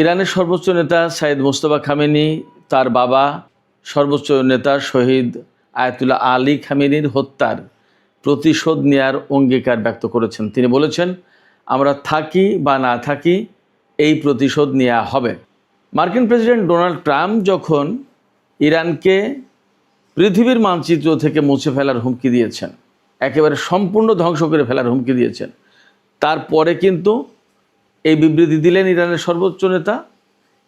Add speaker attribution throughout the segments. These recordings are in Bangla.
Speaker 1: ইরানের সর্বোচ্চ নেতা সাইয়েদ মোস্তফা খামেনি তার বাবা সর্বোচ্চ নেতা শহীদ আয়াতুল্লাহ আলী খামেনির হত্যার প্রতিশোধ নেয়ার অঙ্গীকার ব্যক্ত করেছেন। তিনি বলেছেন, আমরা থাকি বা না থাকি এই প্রতিশোধ নেওয়া হবে। মার্কিন প্রেসিডেন্ট ডোনাল্ড ট্রাম্প যখন ইরানকে পৃথিবীর মানচিত্র থেকে মুছে ফেলার হুমকি দিয়েছেন, একেবারে সম্পূর্ণ ধ্বংস করে ফেলার হুমকি দিয়েছেন, তারপরে কিন্তু এই বিবৃতি দিলেন ইরানের সর্বোচ্চ নেতা,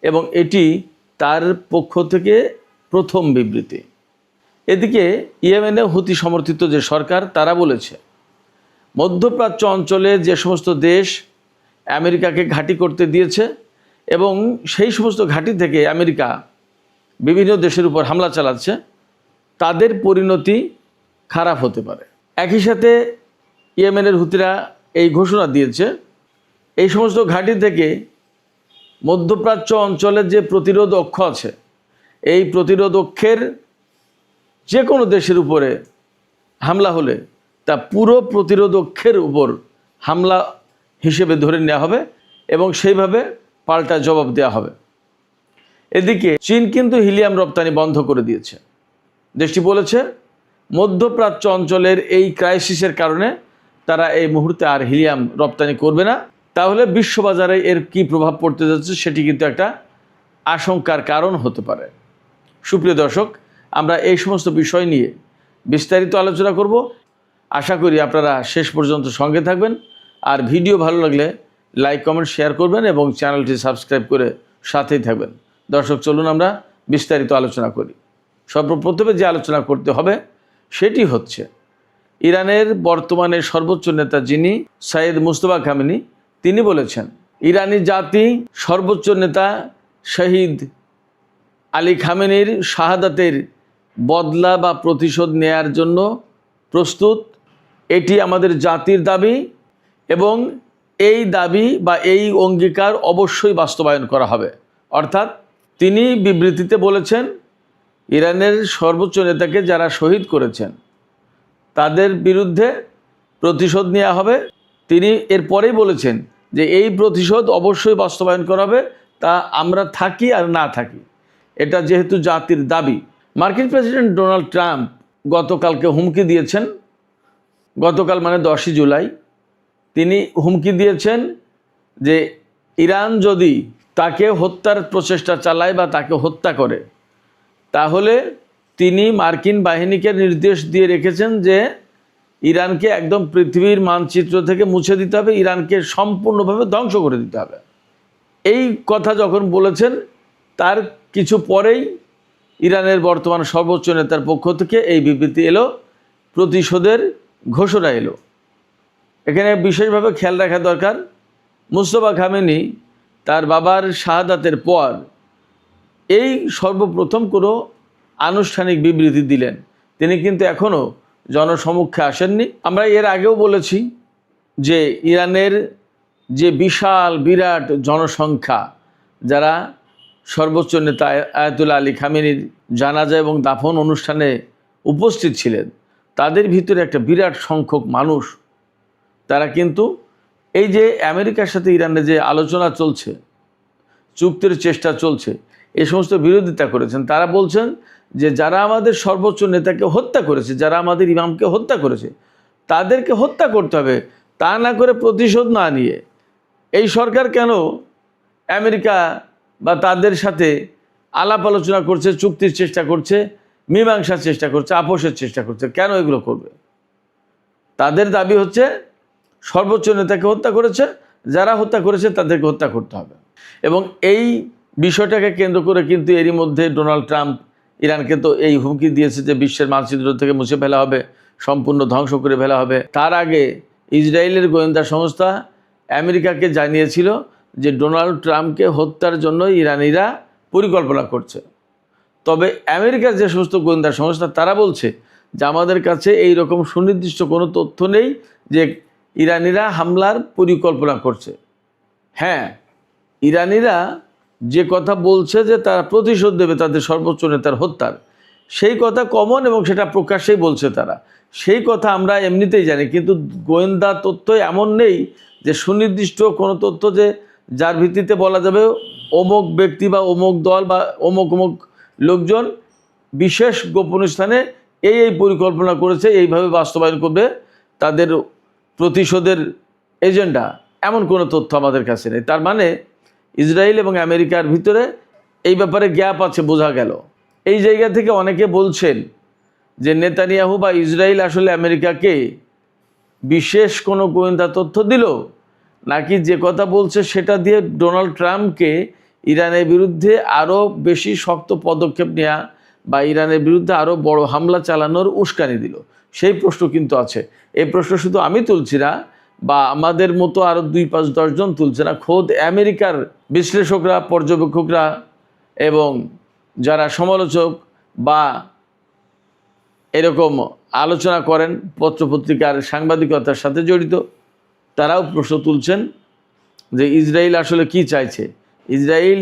Speaker 1: এবং এটি তার পক্ষ থেকে প্রথম বিবৃতি। এদিকে ইয়েমেনে হুতি সমর্থিত যে সরকার, তারা বলেছে মধ্যপ্রাচ্য অঞ্চলে যে সমস্ত দেশ আমেরিকাকে ঘাঁটি করতে দিয়েছে এবং সেই সমস্ত ঘাঁটি থেকে আমেরিকা বিভিন্ন দেশের উপর হামলা চালাচ্ছে, তাদের পরিণতি খারাপ হতে পারে। একই সাথে ইয়েমেনের হুতিরা এই ঘোষণা দিয়েছে, এই সমস্ত ঘাঁটি থেকে মধ্যপ্রাচ্য অঞ্চলের যে প্রতিরোধ অক্ষ আছে, এই প্রতিরোধ অক্ষের যে কোনো দেশের উপরে হামলা হলে তা পুরো প্রতিরোধ অক্ষের উপর হামলা হিসেবে ধরে নেওয়া হবে এবং সেইভাবে পাল্টা জবাব দেওয়া হবে। এদিকে চীন কিন্তু হিলিয়াম রপ্তানি বন্ধ করে দিয়েছে। দেশটি বলেছে মধ্যপ্রাচ্য অঞ্চলের এই ক্রাইসিসের কারণে তারা এই মুহূর্তে আর হিলিয়াম রপ্তানি করবে না। তাহলে বিশ্ববাজারে এর কি প্রভাব পড়তে যাচ্ছে সেটি কিন্তু একটা আশঙ্কার কারণ হতে পারে। সুপ্রিয় দর্শক, আমরা এই সমস্ত বিষয় নিয়ে বিস্তারিত আলোচনা করব। আশা করি আপনারা শেষ পর্যন্ত সঙ্গে থাকবেন, আর ভিডিও ভালো লাগলে লাইক, কমেন্ট, শেয়ার করবেন এবং চ্যানেলটি সাবস্ক্রাইব করে সাথেই থাকবেন। দর্শক, চলুন আমরা বিস্তারিত আলোচনা করি। সর্বপ্রথমে যে আলোচনা করতে হবে সেটি হচ্ছে ইরানের বর্তমানে সর্বোচ্চ নেতা যিনি সাইয়েদ মোস্তফা খামেনি, তিনি বলেছেন ইরানি জাতি সর্বোচ্চ নেতা শহীদ আলী খামেনির শাহাদাতের বদলা বা প্রতিশোধ নেয়ার জন্য প্রস্তুত। এটি আমাদের জাতির দাবি এবং এই দাবি বা এই অঙ্গীকার অবশ্যই বাস্তবায়ন করা হবে। অর্থাৎ তিনি বিবৃতিতে বলেছেন ইরানের সর্বোচ্চ নেতাকে যারা শহীদ করেছেন তাদের বিরুদ্ধে প্রতিশোধ নেওয়া হবে। তিনি এরপরেই বলেছেন যে এই প্রতিশোধ অবশ্যই বাস্তবায়ন করা হবে, তা আমরা থাকি আর না থাকি, এটা যেহেতু জাতির দাবি। মার্কিন প্রেসিডেন্ট ডোনাল্ড ট্রাম্প গতকালকে হুমকি দিয়েছেন, গতকাল মানে 10ই জুলাই তিনি হুমকি দিয়েছেন যে ইরান যদি তাকে হত্যার প্রচেষ্টা চালায় বা তাকে হত্যা করে, তাহলে তিনি মার্কিন বাহিনীকে নির্দেশ দিয়ে রেখেছেন যে ইরানকে একদম পৃথিবীর মানচিত্র থেকে মুছে দিতে হবে, ইরানকে সম্পূর্ণভাবে ধ্বংস করে দিতে হবে। এই কথা যখন বলেছেন তার কিছু পরেই ইরানের বর্তমান সর্বোচ্চ নেতার পক্ষ থেকে এই বিবৃতি এলো, প্রতিশোধের ঘোষণা এলো। এখানে বিশেষভাবে খেয়াল রাখা দরকার, মোস্তফা খামেনি তার বাবার শাহাদাতের পর এই সর্বপ্রথম কোনো আনুষ্ঠানিক বিবৃতি দিলেন। তিনি কিন্তু এখনও জনসমক্ষে আসেননি। আমরা এর আগেও বলেছি যে ইরানের যে বিরাট জনসংখ্যা, যারা সর্বোচ্চ নেতা আয়াতুল্লাহ আলী খামেনির জানাজা এবং দাফন অনুষ্ঠানে উপস্থিত ছিলেন, তাদের ভিতরে একটা বিরাট সংখ্যক মানুষ, তারা কিন্তু এই যে আমেরিকার সাথে ইরানের যে আলোচনা চলছে, চুক্তির চেষ্টা চলছে, এই সমস্ত বিরোধিতা করেছেন। তারা বলছেন যে যারা আমাদের সর্বোচ্চ নেতাকে হত্যা করেছে, যারা আমাদের ইমামকে হত্যা করেছে, তাদেরকে হত্যা করতে হবে, তা না করে প্রতিশোধ না নিয়ে এই সরকার কেন আমেরিকা বা তাদের সাথে আলাপ আলোচনা করছে, চুক্তির চেষ্টা করছে, মীমাংসার চেষ্টা করছে, আপোষের চেষ্টা করছে? কেন এগুলো করবে? তাদের দাবি হচ্ছে সর্বোচ্চ নেতাকে হত্যা করেছে, যারা হত্যা করেছে তাদেরকে হত্যা করতে হবে। এবং এই বিষয়টাকে কেন্দ্র করে কিন্তু এরই মধ্যে ডোনাল্ড ট্রাম্প ইরানকে তো এই হুমকি দিয়েছে যে বিশ্বের মানচিত্র থেকে মুছে ফেলা হবে, সম্পূর্ণ ধ্বংস করে ফেলা হবে। তার আগে ইসরায়েলের গোয়েন্দা সংস্থা আমেরিকাকে জানিয়েছিল যে ডোনাল্ড ট্রাম্পকে হত্যার জন্য ইরানিরা পরিকল্পনা করছে। তবে আমেরিকার যে সমস্ত গোয়েন্দা সংস্থা, তারা বলছে যে আমাদের কাছে এই রকম সুনির্দিষ্ট কোনো তথ্য নেই যে ইরানিরা হামলার পরিকল্পনা করছে। হ্যাঁ, ইরানিরা যে কথা বলছে যে তারা প্রতিশোধ দেবে তাদের সর্বোচ্চ নেতার হত্যার, সেই কথা কমন এবং সেটা প্রকাশ্যেই বলছে তারা, সেই কথা আমরা এমনিতেই জানি। কিন্তু গোয়েন্দা তথ্য এমন নেই যে সুনির্দিষ্ট কোনো তথ্য যে যার ভিত্তিতে বলা যাবে অমুক ব্যক্তি বা অমুক দল বা অমুক অমুক লোকজন বিশেষ গোপন স্থানে এই পরিকল্পনা করেছে, এইভাবে বাস্তবায়ন করবে তাদের প্রতিশোধের এজেন্ডা, এমন কোনো তথ্য আমাদের কাছে নেই। তার মানে ইসরায়েল এবং আমেরিকার ভিতরে এই ব্যাপারে গ্যাপ আছে, বোঝা গেল। এই জায়গা থেকে অনেকে বলছেন যে নেতানিয়াহু বা ইসরায়েল আসলে আমেরিকাকে বিশেষ কোনো গোয়েন্দা তথ্য দিল, নাকি যে কথা বলছে সেটা দিয়ে ডোনাল্ড ট্রাম্পকে ইরানের বিরুদ্ধে আরও বেশি শক্ত পদক্ষেপ নেওয়া বা ইরানের বিরুদ্ধে আরও বড় হামলা চালানোর উস্কানি দিল, সেই প্রশ্ন কিন্তু আছে। এই প্রশ্ন শুধু আমি তুলছি না বা আমাদের মতো আরও 2-5-10 জন তুলছে না, খোদ আমেরিকার বিশ্লেষকরা, পর্যবেক্ষকরা এবং যারা সমালোচক বা এরকম আলোচনা করেন পত্রপত্রিকার সাংবাদিকতার সাথে জড়িত, তারাও প্রশ্ন তুলছেন যে ইসরায়েল আসলে কি চাইছে। ইসরায়েল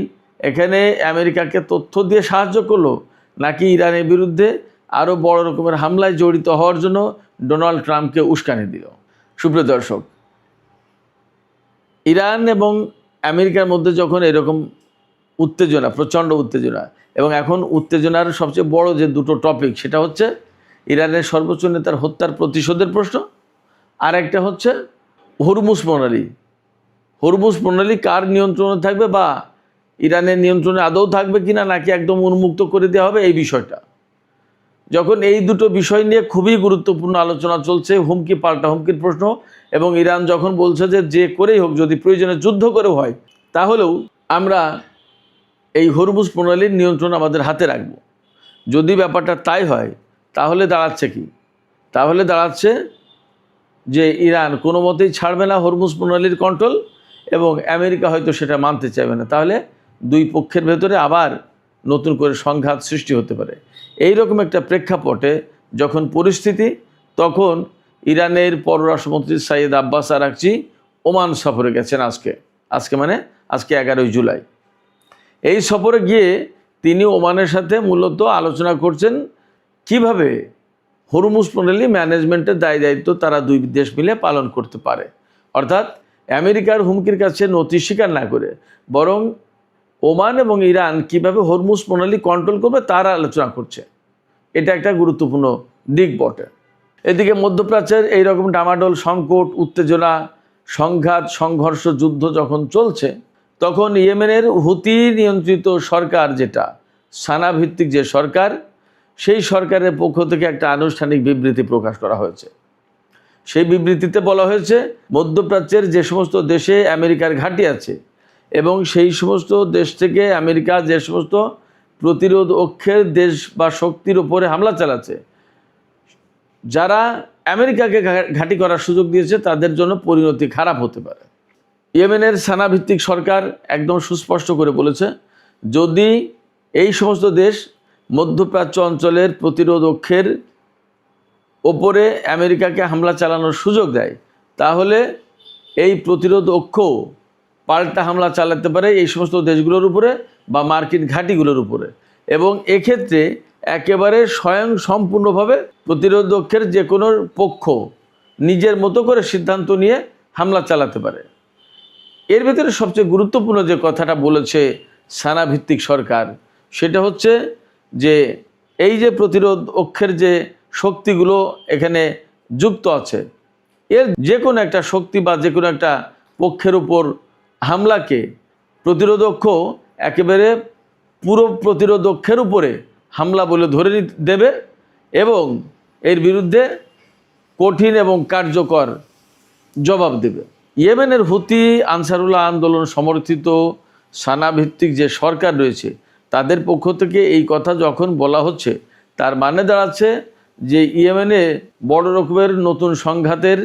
Speaker 1: এখানে আমেরিকাকে তথ্য দিয়ে সাহায্য করলো, নাকি ইরানের বিরুদ্ধে আরও বড় রকমের হামলায় জড়িত হওয়ার জন্য ডোনাল্ড ট্রাম্পকে উস্কানি দিল। সুপ্রিয় দর্শক, ইরান এবং আমেরিকার মধ্যে যখন এরকম উত্তেজনা, প্রচণ্ড উত্তেজনা, এবং এখন উত্তেজনার সবচেয়ে বড় যে দুটো টপিক, সেটা হচ্ছে ইরানের সর্বোচ্চ নেতার হত্যার প্রতিশোধের প্রশ্ন, আর একটা হচ্ছে হরমুজ প্রণালী। হরমুজ প্রণালী কার নিয়ন্ত্রণে থাকবে বা ইরানের নিয়ন্ত্রণে আদৌ থাকবে কিনা, নাকি একদম উন্মুক্ত করে দেওয়া হবে, এই বিষয়টা। যখন এই দুটো বিষয় নিয়ে খুবই গুরুত্বপূর্ণ আলোচনা চলছে, হুমকি পাল্টা হুমকির প্রশ্ন, এবং ইরান যখন বলছে যে করেই হোক, যদি প্রয়োজনে যুদ্ধ করেও হয়, তাহলেও আমরা এই হরমুজ প্রণালীর নিয়ন্ত্রণ আমাদের হাতে রাখব। যদি ব্যাপারটা তাই হয়, তাহলে দাঁড়াচ্ছে কি? তাহলে দাঁড়াচ্ছে যে ইরান কোনো মতেই ছাড়বে না হরমুজ প্রণালীর কন্ট্রোল, এবং আমেরিকা হয়তো সেটা মানতে চাইবে না। তাহলে দুই পক্ষের ভেতরে আবার নতুন করে সংঘাত সৃষ্টি হতে পারে। এই রকম একটা প্রেক্ষাপটে যখন পরিস্থিতি, তখন ইরানের পররাষ্ট্রমন্ত্রী সাইয়েদ আব্বাস আরাকচি ওমান সফরে গেছেন আজকে 11 জুলাই। এই সফরে গিয়ে তিনি ওমানের সাথে মূলত আলোচনা করছেন কিভাবে হরমুজ প্রণালী ম্যানেজমেন্টের দায়িত্ব তারা দুই দেশ মিলে পালন করতে পারে। অর্থাৎ আমেরিকার হুমকির কাছে নতি স্বীকার না করে বরং ওমান এবং ইরান কিভাবে হরমুজ প্রণালী কন্ট্রোল করবে তার আলোচনা করছে। এটা একটা গুরুত্বপূর্ণ দিক বটে। এদিকে মধ্যপ্রাচ্যের এইরকম ডামাডোল, সংকট, উত্তেজনা, সংঘাত, সংঘর্ষ, যুদ্ধ যখন চলছে, তখন ইয়েমেনের হুতি নিয়ন্ত্রিত সরকার, যেটা সানা ভিত্তিক যে সরকার, সেই সরকারের পক্ষ থেকে একটা আনুষ্ঠানিক বিবৃতি প্রকাশ করা হয়েছে। সেই বিবৃতিতে বলা হয়েছে মধ্যপ্রাচ্যের যে সমস্ত দেশে আমেরিকার ঘাঁটি আছে এবং সেই সমস্ত দেশ থেকে আমেরিকা যে সমস্ত প্রতিরোধ অক্ষের দেশ বা শক্তির উপরে হামলা চালাচ্ছে, যারা আমেরিকাকে ঘাঁটি করার সুযোগ দিয়েছে, তাদের জন্য পরিণতি খারাপ হতে পারে। ইয়েমেনের সানা ভিত্তিক সরকার একদম সুস্পষ্ট করে বলেছে, যদি এই সমস্ত দেশ মধ্যপ্রাচ্য অঞ্চলের প্রতিরোধ অক্ষের ওপরে আমেরিকাকে হামলা চালানোর সুযোগ দেয়, তাহলে এই প্রতিরোধ অক্ষ পাল্টা হামলা চালাতে পারে এই সমস্ত দেশগুলোর উপরে বা মার্কিন ঘাঁটিগুলোর উপরে, এবং এক্ষেত্রে একেবারে স্বয়ং সম্পূর্ণভাবে প্রতিরোধ অক্ষের যে কোনো পক্ষ নিজের মতো করে সিদ্ধান্ত নিয়ে হামলা চালাতে পারে। এর ভিতরে সবচেয়ে গুরুত্বপূর্ণ যে কথাটা বলেছে সানা ভিত্তিক সরকার, সেটা হচ্ছে যে এই যে প্রতিরোধ অক্ষের যে শক্তিগুলো এখানে যুক্ত আছে, এর যে কোনো একটা শক্তি বা যে কোনো একটা পক্ষের উপর হামলাকে প্রতিরোধক্ষ একেবারে পুরো প্রতিরোধক্ষের উপরে হামলা বলে ধরে দেবে এবং এর বিরুদ্ধে কঠিন এবং কার্যকর জবাব দেবে। ইয়েমেনের হুতি আনসারুল্লাহ আন্দোলন সমর্থিত সানা ভিত্তিক যে সরকার রয়েছে, তাদের পক্ষ থেকে এই কথা যখন বলা হচ্ছে, তার মানে দাঁড়াচ্ছে যে ইয়েমেনে বড় রকমের নতুন সংঘাতের,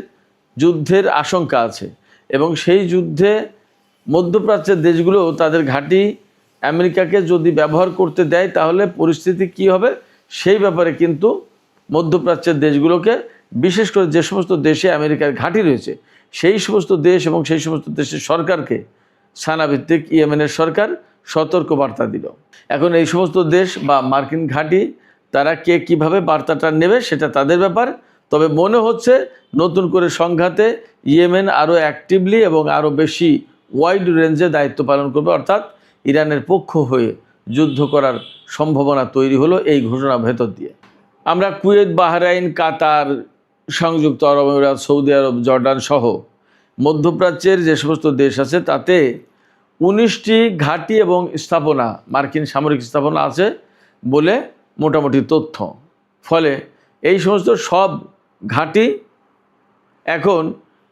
Speaker 1: যুদ্ধের আশঙ্কা আছে, এবং সেই যুদ্ধে মধ্যপ্রাচ্যের দেশগুলো তাদের ঘাঁটি আমেরিকাকে যদি ব্যবহার করতে দেয়, তাহলে পরিস্থিতি কি হবে সেই ব্যাপারে কিন্তু মধ্যপ্রাচ্যের দেশগুলোকে, বিশেষ করে যে সমস্ত দেশে আমেরিকার ঘাঁটি রয়েছে, সেই সমস্ত দেশ এবং সেই সমস্ত দেশের সরকারকে সানাভিত্তিক ইয়েমেনের সরকার সতর্ক বার্তা দিল। এখন এই সমস্ত দেশ বা মার্কিন ঘাঁটি তারা কে কীভাবে বার্তাটা নেবে সেটা তাদের ব্যাপার। তবে মনে হচ্ছে নতুন করে সংঘাতে ইয়েমেন আরও অ্যাক্টিভলি এবং আরও বেশি ওয়াইড রেঞ্জে দায়িত্ব পালন করবে, অর্থাৎ ইরানের পক্ষ হয়ে যুদ্ধ করার সম্ভাবনা তৈরি হলো এই ঘোষণার ভেতর দিয়ে। আমরা কুয়েত, বাহরাইন, কাতার, সংযুক্ত আরব আমিরাত, সৌদি আরব, জর্ডান সহ মধ্যপ্রাচ্যের যে সমস্ত দেশ আছে তাতে 19টি ঘাঁটি এবং স্থাপনা, মার্কিন সামরিক স্থাপনা আছে বলে মোটামুটি তথ্য। ফলে এই সমস্ত সব ঘাঁটি এখন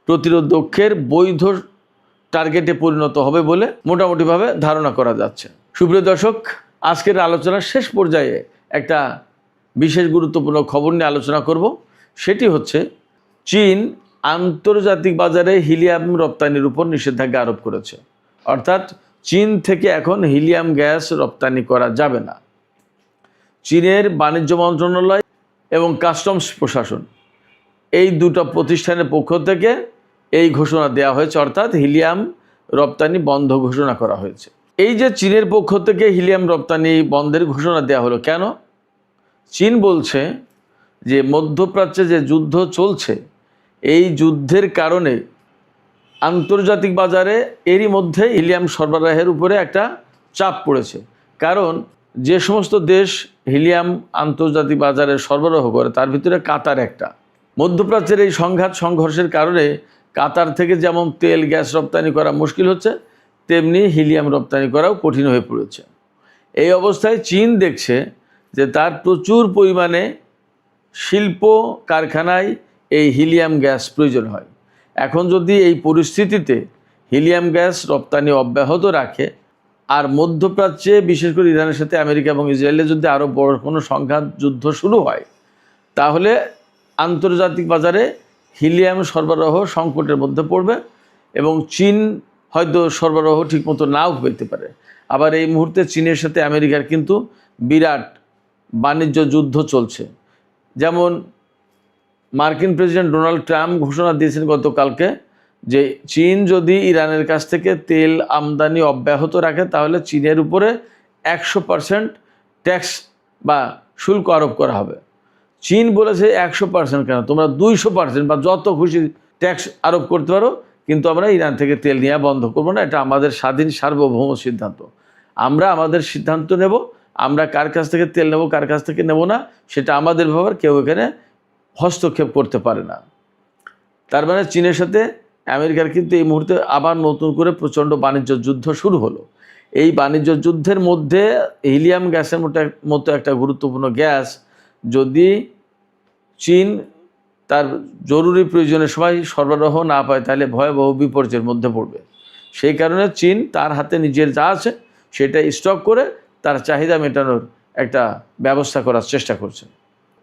Speaker 1: প্রতিরোধকের বৈধ টার্গেটে পরিণত হবে বলে মোটামুটিভাবে ধারণা করা যাচ্ছে। সুপ্রিয় দর্শক, আজকের আলোচনার শেষ পর্যায়ে একটা বিশেষ গুরুত্বপূর্ণ খবর নিয়ে আলোচনা করব। সেটি হচ্ছে চীন আন্তর্জাতিক বাজারে হিলিয়াম রপ্তানির উপর নিষেধাজ্ঞা আরোপ করেছে। অর্থাৎ চীন থেকে এখন হিলিয়াম গ্যাস রপ্তানি করা যাবে না। চীনের বাণিজ্য মন্ত্রণালয় এবং কাস্টমস প্রশাসন এই দুটো প্রতিষ্ঠানের পক্ষ থেকে এই ঘোষণা দেওয়া হয়েছে, অর্থাৎ হিলিয়াম রপ্তানি বন্ধ ঘোষণা করা হয়েছে। এই যে চীনের পক্ষ থেকে হিলিয়াম রপ্তানি বন্ধের ঘোষণা দেওয়া হলো কেন? চীন বলছে যে মধ্যপ্রাচ্যে যে যুদ্ধ চলছে এই যুদ্ধের কারণে আন্তর্জাতিক বাজারে এরই মধ্যে হিলিয়াম সরবরাহের উপরে একটা চাপ পড়েছে। কারণ যে সমস্ত দেশ হিলিয়াম আন্তর্জাতিক বাজারে সরবরাহ করে তার ভিতরে কাতার একটা। মধ্যপ্রাচ্যের এই সংঘর্ষের কারণে কাতার থেকে যেমন তেল, গ্যাস রপ্তানি করা মুশকিল হচ্ছে, তেমনি হিলিয়াম রপ্তানি করাও কঠিন হয়ে পড়েছে। এই অবস্থায় চীন দেখছে যে তার প্রচুর পরিমাণে শিল্প কারখানায় এই হিলিয়াম গ্যাস প্রয়োজন হয়। এখন যদি এই পরিস্থিতিতে হিলিয়াম গ্যাস রপ্তানি অব্যাহত রাখে আর মধ্যপ্রাচ্যে বিশেষ করে ইরানের সাথে আমেরিকা এবং ইসরায়েলের যদি আরও বড় কোনো সংঘাত যুদ্ধ শুরু হয়, তাহলে আন্তর্জাতিক বাজারে হিলিয়াম সরবরাহ সংকটের মধ্যে পড়বে এবং চীন হয়তো সরবরাহ ঠিকমতো নাও পেতে পারে। আবার এই মুহূর্তে চীনের সাথে আমেরিকার কিন্তু বিরাট বাণিজ্য যুদ্ধ চলছে। যেমন মার্কিন প্রেসিডেন্ট ডোনাল্ড ট্রাম্প ঘোষণা দিয়েছেন গতকালকে যে চীন যদি ইরানের কাছ থেকে তেল আমদানি অব্যাহত রাখে তাহলে চীনের উপরে 100% ট্যাক্স বা শুল্ক আরোপ করা হবে। চীন বলেছে 100% কেন, তোমরা 200% বা যত খুশি ট্যাক্স আরোপ করতে পারো, কিন্তু আমরা ইরান থেকে তেল নেওয়া বন্ধ করবো না। এটা আমাদের স্বাধীন সার্বভৌম সিদ্ধান্ত। আমরা আমাদের সিদ্ধান্ত নেব, আমরা কার কাছ থেকে তেল নেব কার কাছ থেকে নেব না সেটা আমাদের ব্যাপার, কেউ এখানে হস্তক্ষেপ করতে পারে না। তার মানে চীনের সাথে আমেরিকার কিন্তু এই মুহূর্তে আবার নতুন করে প্রচণ্ড বাণিজ্য যুদ্ধ শুরু হলো। এই বাণিজ্য যুদ্ধের মধ্যে হিলিয়াম গ্যাসের মতো একটা গুরুত্বপূর্ণ গ্যাস যদি চীন তার জরুরি প্রয়োজনের সময় সরবরাহ না পায় তাহলে ভয়াবহ বিপর্যয়ের মধ্যে পড়বে। সেই কারণে চীন তার হাতে নিজের যা আছে সেটা স্টক করে তার চাহিদা মেটানোর একটা ব্যবস্থা করার চেষ্টা করছে।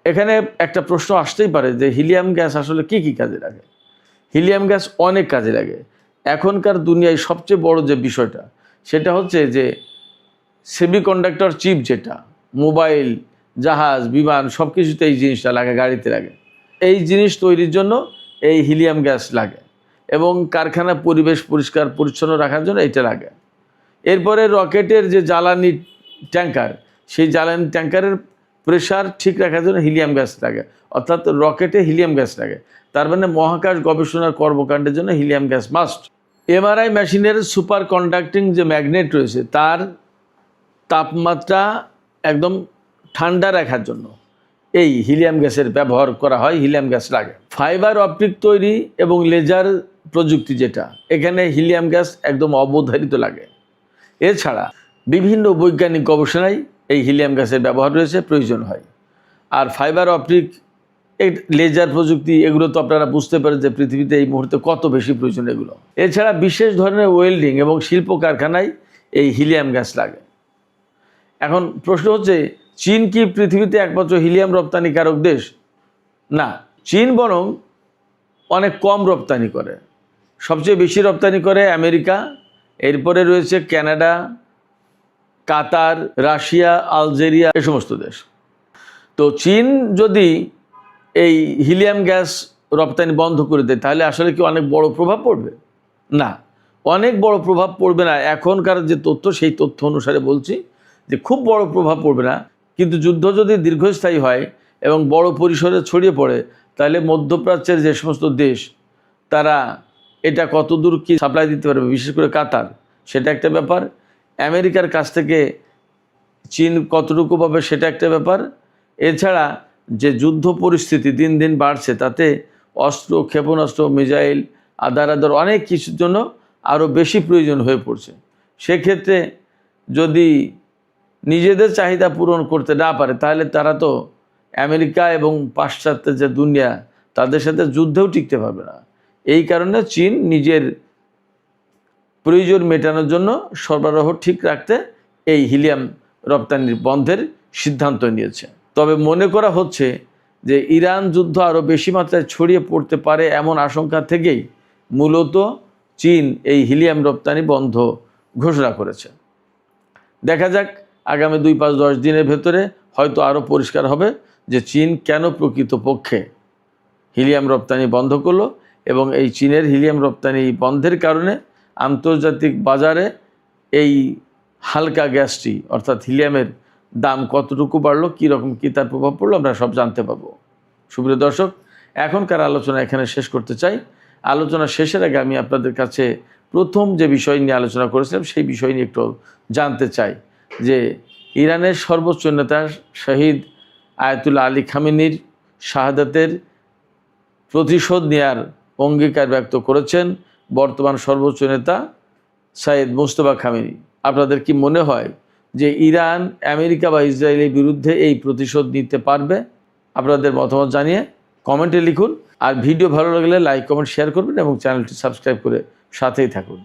Speaker 1: এখানে একটা প্রশ্ন আসতেই পারে যে হিলিয়াম গ্যাস আসলে কি কি কাজে লাগে? হিলিয়াম গ্যাস অনেক কাজে লাগে। এখনকার দুনিয়ায় সবচেয়ে বড় যে বিষয়টা সেটা হচ্ছে যে সেমিকন্ডাক্টর চিপ, যেটা মোবাইল, জাহাজ, বিমান সব কিছুতে এই জিনিসটা লাগে, গাড়িতে লাগে। এই জিনিস তৈরির জন্য এই হিলিয়াম গ্যাস লাগে এবং কারখানা পরিবেশ পরিষ্কার পরিচ্ছন্ন রাখার জন্য এটা লাগে। এরপরে রকেটের যে জ্বালানি ট্যাঙ্কার, সেই জ্বালানি ট্যাঙ্কারের প্রেশার ঠিক রাখার জন্য হিলিয়াম গ্যাস লাগে, অর্থাৎ রকেটে হিলিয়াম গ্যাস লাগে। তার মানে মহাকাশ গবেষণার কর্মকাণ্ডের জন্য হিলিয়াম গ্যাস মাস্ট। এমআরআই মেশিনের সুপার কন্ডাক্টিং যে ম্যাগনেট রয়েছে তার তাপমাত্রা একদম ঠান্ডা রাখার জন্য এই হিলিয়াম গ্যাসের ব্যবহার করা হয়, হিলিয়াম গ্যাস লাগে। ফাইবার অপটিক তৈরি এবং লেজার প্রযুক্তি, যেটা এখানে হিলিয়াম গ্যাস একদম অবধারিত লাগে। এছাড়া বিভিন্ন বৈজ্ঞানিক গবেষণায় এই হিলিয়াম গ্যাসের ব্যবহার রয়েছে, প্রয়োজন হয়। আর ফাইবার অপটিক, এই লেজার প্রযুক্তি, এগুলো তো আপনারা বুঝতে পারেন যে পৃথিবীতে এই মুহূর্তে কত বেশি প্রয়োজন এগুলো। এছাড়া বিশেষ ধরনের ওয়েল্ডিং এবং শিল্প কারখানায় এই হিলিয়াম গ্যাস লাগে। এখন প্রশ্ন হচ্ছে, চীন কি পৃথিবীতে একমাত্র হিলিয়াম রপ্তানিকারক দেশ? না, চীন বরং অনেক কম রপ্তানি করে। সবচেয়ে বেশি রপ্তানি করে আমেরিকা, এরপরে রয়েছে কানাডা, কাতার, রাশিয়া, আলজেরিয়া, এই সমস্ত দেশ। তো চীন যদি এই হিলিয়াম গ্যাস রপ্তানি বন্ধ করে দেয় তাহলে আসলে কি অনেক বড় প্রভাব পড়বে? না, অনেক বড় প্রভাব পড়বে না। এখনকার যে তথ্য সেই তথ্য অনুসারে বলছি যে খুব বড় প্রভাব পড়বে না, কিন্তু যুদ্ধ যদি দীর্ঘস্থায়ী হয় এবং বড় পরিসরে ছড়িয়ে পড়ে তাহলে মধ্যপ্রাচ্যের যে সমস্ত দেশ তারা এটা কতদূর কি সাপ্লাই দিতে পারবে, বিশেষ করে কাতার, সেটা একটা ব্যাপার। আমেরিকার কাছ থেকে চীন কতটুকু পাবে সেটা একটা ব্যাপার। এছাড়া যে যুদ্ধ পরিস্থিতি দিন দিন বাড়ছে, তাতে অস্ত্র, ক্ষেপণাস্ত্র, মিসাইল, আদার অনেক কিছুর জন্য আরও বেশি প্রয়োজন হয়ে পড়ছে। সেক্ষেত্রে যদি নিজেদের চাহিদা পূরণ করতে না পারে, তাহলে তারা তো আমেরিকা এবং পাশ্চাত্যের যে দুনিয়া, তাদের সাথে যুদ্ধেও টিকতে পারবে না। এই কারণে চীন নিজের প্রয়োজন মেটানোর জন্য সরবরাহ ঠিক রাখতে এই হিলিয়াম রপ্তানির বন্ধের সিদ্ধান্ত নিয়েছে। তবে মনে করা হচ্ছে যে ইরান যুদ্ধ আরও বেশি মাত্রায় ছড়িয়ে পড়তে পারে এমন আশঙ্কা থেকেই মূলত চীন এই হিলিয়াম রপ্তানি বন্ধ ঘোষণা করেছে। দেখা যাক আগামী 2-5-10 দিনের ভেতরে হয়তো আরও পরিষ্কার হবে যে চীন কেন প্রকৃতপক্ষে হিলিয়াম রপ্তানি বন্ধ করলো, এবং এই চীনের হিলিয়াম রপ্তানি বন্ধের কারণে আন্তর্জাতিক বাজারে এই হালকা গ্যাসটি অর্থাৎ হিলিয়ামের দাম কতটুকু বাড়লো, কীরকম কী তার প্রভাব পড়লো, আমরা সব জানতে পাবো। সুপ্রিয় দর্শক, এখনকার আলোচনা এখানে শেষ করতে চাই। আলোচনা শেষের আগে আমি আপনাদের কাছে প্রথম যে বিষয় নিয়ে আলোচনা করেছিলাম সেই বিষয় নিয়ে একটু জানতে চাই যে ইরানের সর্বোচ্চ নেতা শহীদ আয়াতুল্লাহ আলী খামেনির শাহাদাতের প্রতিশোধ নেয়ার অঙ্গীকার ব্যক্ত করেছেন বর্তমান সর্বোচ্চ নেতা সৈয়দ মুজতবা খামেনি। আপনাদের কি মনে হয় যে ইরান আমেরিকা বা ইসরায়েলের বিরুদ্ধে এই প্রতিশোধ নিতে পারবে? আপনাদের মতামত জানিয়ে কমেন্টে লিখুন। আর ভিডিও ভালো লাগলে লাইক, কমেন্ট, শেয়ার করবেন এবং চ্যানেলটি সাবস্ক্রাইব করে সাথেই থাকুন।